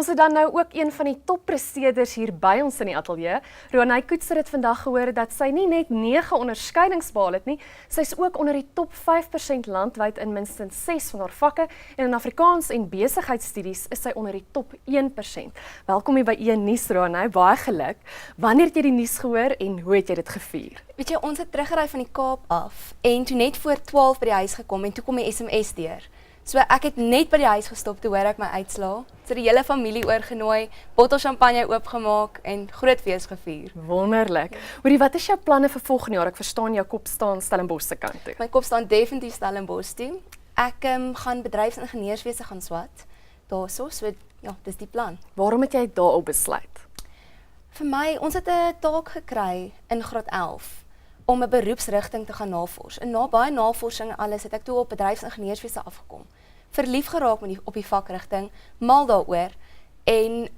Ons het dan nou ook een van die toppresteerders hier by ons in die ateljee. Ronay Koetser het vandag gehoor dat sy nie net 9 onderskeidings behaal het nie, sy is ook onder die top 5% landwyd in minstens 6 van haar vakke en in Afrikaans en besigheidstudies is sy onder die top 1%. Welkom hier by Nuus Ronay, baie geluk. Wanneer het jy die nuus gehoor en hoe het jy dit gevier? Weet jy, ons het teruggery van die Kaap af en toe net voor 12 by die huis gekom en toe kom die SMS deur. So ek het net by die huis gestop toe hoor ek my uitslaa. So die hele familie oorgenooi, bottel champagne oopgemaak en groot fees gevier. Wonderlik. Hoorie, wat is jou planne vir volgende jaar? Ek verstaan jou kop staan Stellenbosch se kant toe. My kop staan definitief Stellenbosch toe. Ek gaan bedryfsingenieurswese gaan swat. Daarso, so ja, dis die plan. Waarom het jy daarop besluit? Vir my, ons het 'n taak gekry in graad 11 om 'n beroepsrigting te gaan navors. En na baie navorsing en alles het ek toe op bedryfsingenieurswese afgekom. Verlief geraak op die vakrigting, mal daaroor en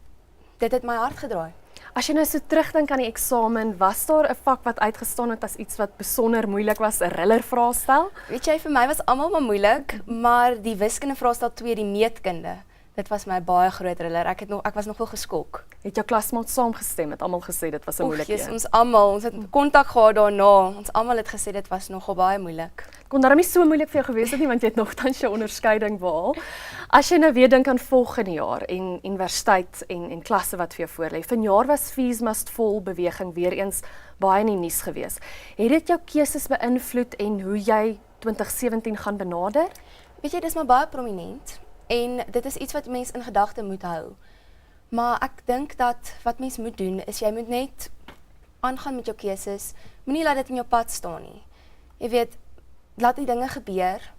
dit het my hart gedraai. As jy nou so terugdink aan die eksamen, was daar 'n vak wat uitgestaan het as iets wat besonder moeilik was, 'n riller vraestel? Weet jy, vir my was almal maar moeilik, maar die wiskunde vraestel 2, die meetkunde, dit was my baie groot riller. Ek was nogal geskok. Het jou klasmaat saamgestem, het almal gesê dit was 'n moeilike een? Ons het kontak gehad daarna. Ons almal het gesê dit was nogal baie moeilik. Kon daarom nie so moeilik vir jou gewees het nie, want jy het nogtans jou onderskeiding behaal. As jy nou weer dink aan volgende jaar en universiteit en klasse wat vir jou voorlê. Vanjaar was Fees Must Fall beweging weer eens baie in die nuus gewees. Het dit jou keuses beïnvloed en hoe jy 2017 gaan benader? Weet jy, dis maar baie prominent en dit is iets wat mens in gedagte moet hou. Maar ek dink dat wat mens moet doen is jy moet net aangaan met jou keuses. Moenie laat dit in jou pad staan nie. Jy weet, laat die dinge gebeur,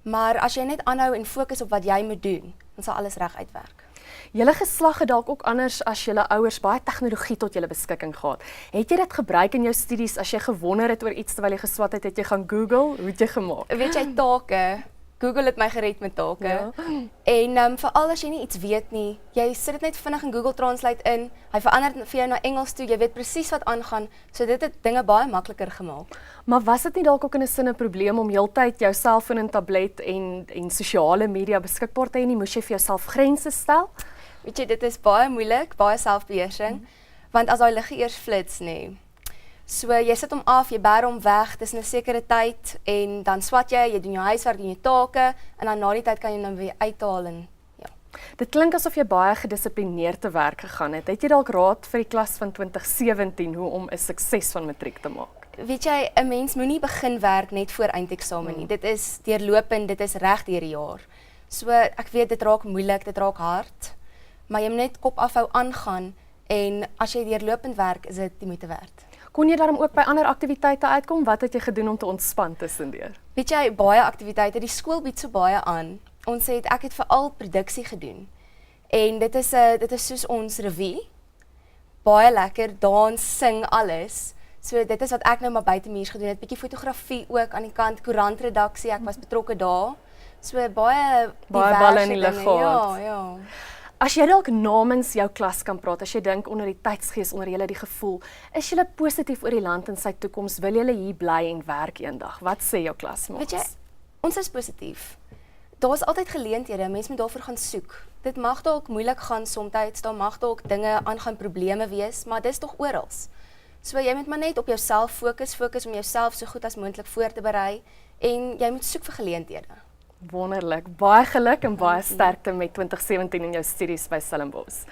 maar as jy net aanhou en fokus op wat jy moet doen, dan sal alles reg uitwerk. Julle geslag het dalk ook anders as julle ouers baie tegnologie tot julle beskikking gehad. Het jy dit gebruik in jou studies as jy gewonder het oor iets terwyl jy geswat het jy gaan Google? Hoe het jy gemaak? Weet jy, take, Google het my gered met take. Ja. En veral as jy nie iets weet nie, jy sit dit net vinnig in Google Translate in, hy verander dit vir jou na Engels toe, jy weet presies wat aangaan, so dit het dinge baie makliker gemaak. Maar was dit nie dalk ook in 'n sin 'n probleem om heeltyd jou selfoon en tablet en sosiale media beskikbaar te hê nie? Moes jy vir jouself grense stel? Weet jy, dit is baie moeilik, baie selfbeheersing, want as daai liggie eers flits nie. So jy sit hom af, jy bær hom weg, dis 'n sekere tyd en dan swat jy doen jou huiswerk, doen jou take en dan na die tyd kan jy hom weer uithaal en ja. Dit klink asof jy baie gedissiplineerd te werk gegaan het. Het jy dalk raad vir die klas van 2017 hoe om 'n sukses van matriek te maak? Weet jy, 'n mens moenie begin werk net voor eindeksamen nie. Dit is deurlopend, dit is reg deur die jaar. So ek weet dit raak moeilik, dit raak hard, maar jy moet net kop afhou aangaan en as jy deurlopend werk, is dit die moeite werd. Kon jy daarom ook by ander aktiwiteite uitkom? Wat het jy gedoen om te ontspan tussendeur? Weet jy, baie aktiwiteite, die skool bied so baie aan. Ek het veral produksie gedoen. En dit is soos ons revue. Baie lekker, dans, sing, alles. So dit is wat ek nou maar buitemuurs gedoen het. Bietjie fotografie ook aan die kant, koerantredaksie, ek was betrokke daar. So baie balle in die lug gehad. Ja, ja. As jy dalk namens jou klas kan praat, as jy dink onder die tydsgees, onder julle die gevoel, is julle positief oor die land en sy toekoms? Wil julle hier bly en werk eendag? Wat sê jou klasmaats? Weet jy, ons is positief. Daar's altyd geleenthede, mense moet daarvoor gaan soek. Dit mag dalk moeilik gaan soms, daar mag dalk dinge aangaan, probleme wees, maar dis tog oral. So jy moet maar net op jouself fokus om jouself so goed as moontlik voor te berei en jy moet soek vir geleenthede. Wonderlik. Baie geluk en baie sterkte met 2017 in jou studies by Stellenbosch.